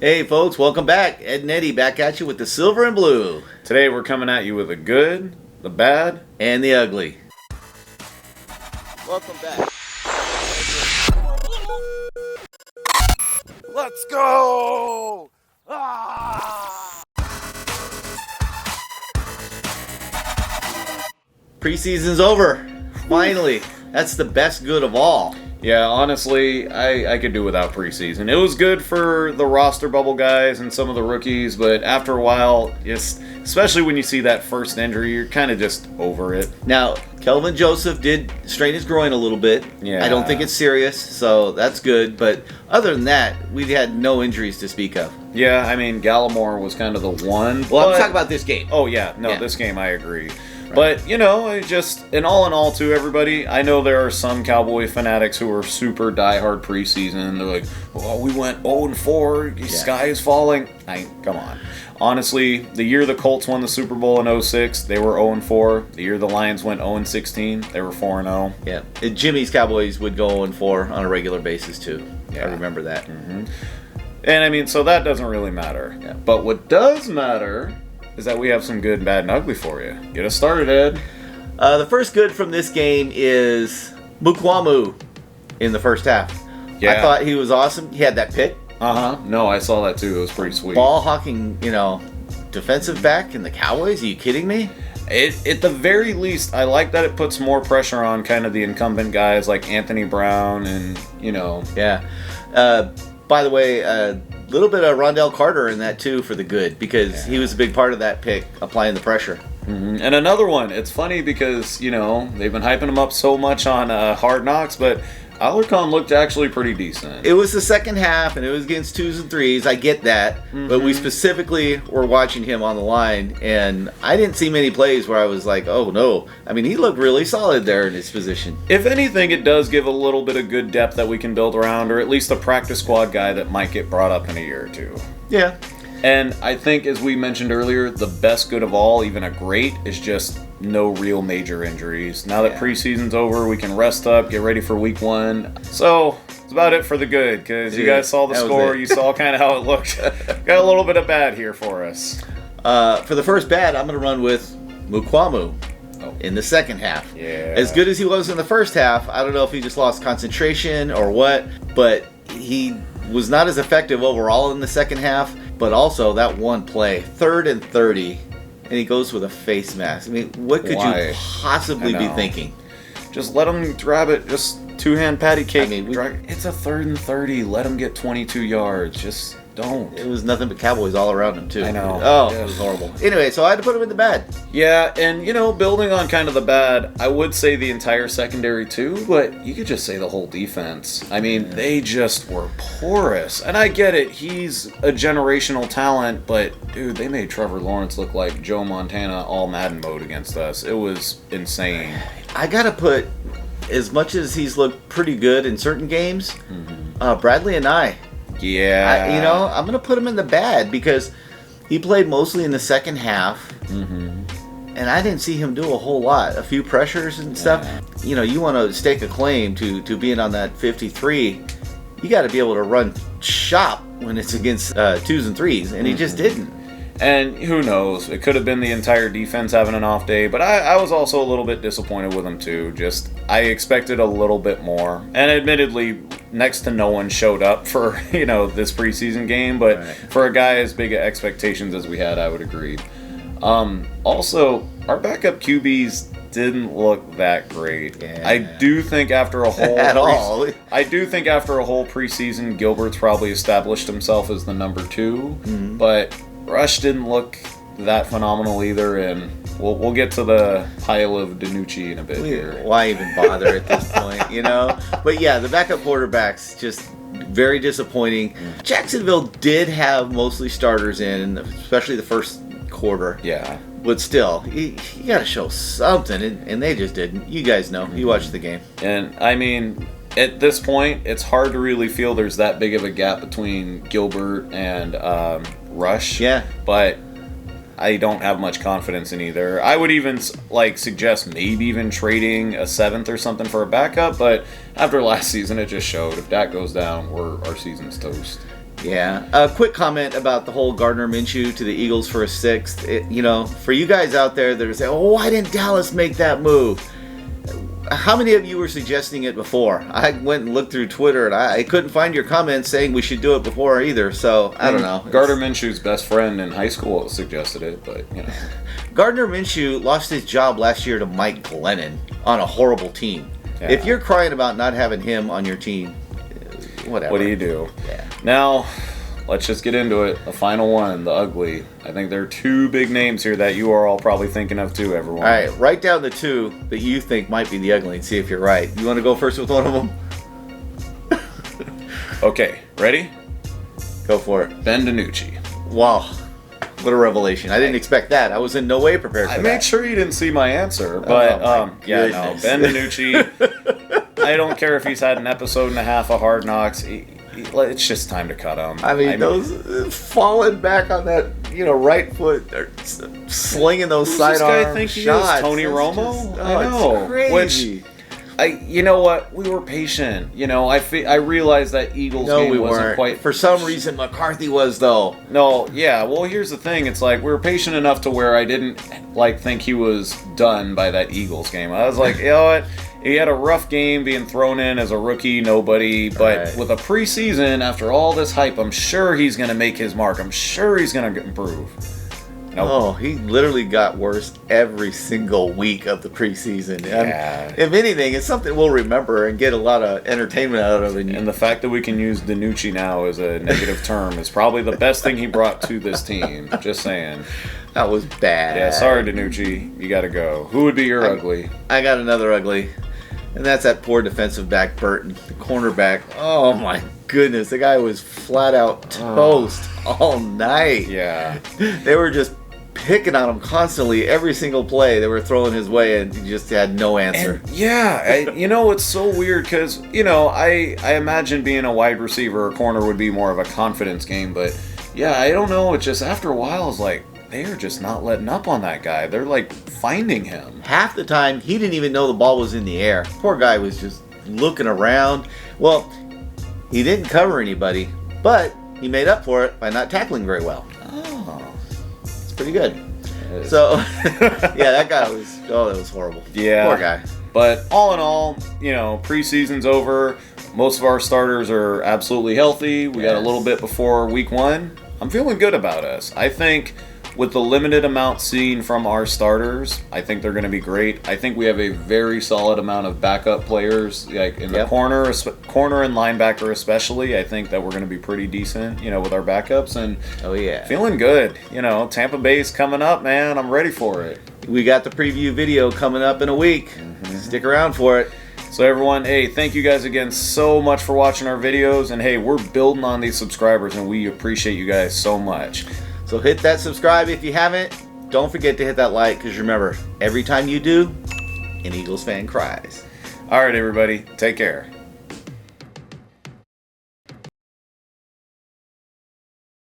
Hey folks, welcome back. Ed and Eddie back at you with the silver and blue. Today we're coming at you with the good, the bad, and the ugly. Welcome back. Let's go! Ah! Preseason's over. Finally. That's the best good of all. Yeah, honestly, I could do without preseason. It was good for the roster bubble guys and some of the rookies, but after a while, especially when you see that first injury, you're kind of just over it. Now, Kelvin Joseph did strain his groin a little bit. Yeah. I don't think it's serious, so that's good. But other than that, we had no injuries to speak of. Yeah, I mean, Gallimore was kind of the one. Well, I'm talking about this game. Oh, yeah. No, this game, I agree. But, it just, in all to everybody, I know there are some Cowboy fanatics who are super diehard preseason. They're like, oh, we went 0-4, the sky is falling. Come on. Honestly, the year the Colts won the Super Bowl in 2006, they were 0-4. The year the Lions went 0-16, they were 4-0. Yeah. Jimmy's Cowboys would go 0-4 on a regular basis, too. Yeah. I remember that. Mm-hmm. And, I mean, so that doesn't really matter. Yeah. But what does matter is that we have some good, bad, and ugly for you. Get us started, Ed. The first good from this game is Mukwamu in the first half. Yeah. I thought he was awesome. He had that pick. Uh-huh. No, I saw that too. It was pretty sweet. Ball hawking, defensive back in the Cowboys. Are you kidding me? At the very least, I like that it puts more pressure on kind of the incumbent guys like Anthony Brown and, Yeah. By the way, a little bit of Rondell Carter in that too for the good because he was a big part of that pick, applying the pressure. Mm-hmm. And another one, it's funny because, they've been hyping him up so much on Hard Knocks, but Alarcon looked actually pretty decent. It was the second half, and it was against 2s and 3s. I get that, but we specifically were watching him on the line, and I didn't see many plays where I was like, oh no. I mean, he looked really solid there in his position. If anything, it does give a little bit of good depth that we can build around, or at least a practice squad guy that might get brought up in a year or two. Yeah. And I think, as we mentioned earlier, the best good of all, even a great, is just no real major injuries. Now that preseason's over, we can rest up, get ready for week 1. So, that's about it for the good, because you guys saw the score, you saw kind of how it looked. Got a little bit of bad here for us. For the first bad, I'm going to run with Mukwamu in the second half. Yeah. As good as he was in the first half, I don't know if he just lost concentration or what, but he was not as effective overall in the second half. But also that one play, 3rd and 30, and he goes with a face mask. I mean, what could you possibly be thinking? Just let him grab it. Just two-hand patty cake. I mean, it's a 3rd and 30. Let him get 22 yards. Just don't. It was nothing but Cowboys all around him, too. I know. Oh, it was horrible. Anyway, so I had to put him in the bad. Yeah, and, building on kind of the bad, I would say the entire secondary, too, but you could just say the whole defense. I mean, they just were porous. And I get it. He's a generational talent, but, dude, they made Trevor Lawrence look like Joe Montana all Madden mode against us. It was insane. I got to put, as much as he's looked pretty good in certain games, Bradley and I. Yeah. I'm going to put him in the bad because he played mostly in the second half. And I didn't see him do a whole lot. A few pressures and stuff. You want to stake a claim to being on that 53. You got to be able to run shop when it's against 2s and 3s. And he just didn't. And who knows? It could have been the entire defense having an off day, but I was also a little bit disappointed with him too. Just, I expected a little bit more. And admittedly, next to no one showed up for, this preseason game, but for a guy as big expectations as we had, I would agree. Also, our backup QBs didn't look that great. Yeah. I do think after a whole preseason, Gilbert's probably established himself as the number 2, but Rush didn't look that phenomenal either, and we'll get to the pile of DiNucci in a bit here. Why even bother at this point, But yeah, the backup quarterbacks just very disappointing. Jacksonville did have mostly starters in, especially the first quarter. Yeah. But still, you got to show something, and they just didn't. You guys know. You watched the game. And, I mean, at this point, it's hard to really feel there's that big of a gap between Gilbert and Rush. Yeah. But I don't have much confidence in either. I would even suggest maybe even trading a 7th or something for a backup, but after last season, it just showed if Dak goes down, our season's toast. Yeah. A quick comment about the whole Gardner Minshew to the Eagles for a sixth. For you guys out there that are saying, "Oh, why didn't Dallas make that move?" How many of you were suggesting it before? I went and looked through Twitter, and I couldn't find your comments saying we should do it before either. So I don't know. Gardner Minshew's best friend in high school suggested it, but Gardner Minshew lost his job last year to Mike Glennon on a horrible team. Yeah. If you're crying about not having him on your team, whatever. What do you do? Yeah. Now, let's just get into it. The final one, the ugly. I think there are two big names here that you are all probably thinking of too, everyone. All right, write down the two that you think might be the ugly and see if you're right. You want to go first with one of them? Okay, ready? Go for it. Ben DiNucci. Wow. What a revelation. I didn't expect that. I was in no way prepared for that. I made sure you didn't see my answer, but Ben DiNucci, I don't care if he's had an episode and a half of Hard Knocks. It's just time to cut him. I mean, those falling back on that, right foot, or slinging those sidearm shots. This guy think he is Tony Romo? I know. It's crazy. You know what? We were patient. I realized that Eagles game wasn't quite. For some reason, McCarthy was though. No, yeah. Well, here's the thing. It's like we were patient enough to where I didn't think he was done by that Eagles game. I was like, you know what? He had a rough game being thrown in as a rookie, nobody. But with a preseason, after all this hype, I'm sure he's going to make his mark. I'm sure he's going to improve. Nope. Oh, he literally got worse every single week of the preseason. Yeah. If anything, it's something we'll remember and get a lot of entertainment out of it. And the fact that we can use DiNucci now as a negative term is probably the best thing he brought to this team. Just saying. That was bad. Yeah, sorry, DiNucci. You got to go. Who would be your ugly? I got another ugly. And that's that poor defensive back, Burton, the cornerback. Oh, my goodness. The guy was flat out toast all night. Yeah. They were just picking on him constantly. Every single play they were throwing his way, and he just had no answer. And, it's so weird because, I imagine being a wide receiver or corner would be more of a confidence game. But, I don't know. It's just after a while, it's like, they are just not letting up on that guy. They're finding him. Half the time, he didn't even know the ball was in the air. Poor guy was just looking around. Well, he didn't cover anybody, but he made up for it by not tackling very well. Oh. It's pretty good. So, that guy was, that was horrible. Yeah. Poor guy. But all in all, preseason's over. Most of our starters are absolutely healthy. We got a little bit before week 1. I'm feeling good about us. I think with the limited amount seen from our starters, I think they're going to be great. I think we have a very solid amount of backup players, like in the corner and linebacker especially. I think that we're going to be pretty decent, with our backups. And feeling good. Tampa Bay's coming up, man. I'm ready for it. We got the preview video coming up in a week. Mm-hmm. Stick around for it. So everyone, hey, thank you guys again so much for watching our videos. And hey, we're building on these subscribers, and we appreciate you guys so much. So hit that subscribe if you haven't. Don't forget to hit that like, because remember, every time you do, an Eagles fan cries. All right, everybody, take care.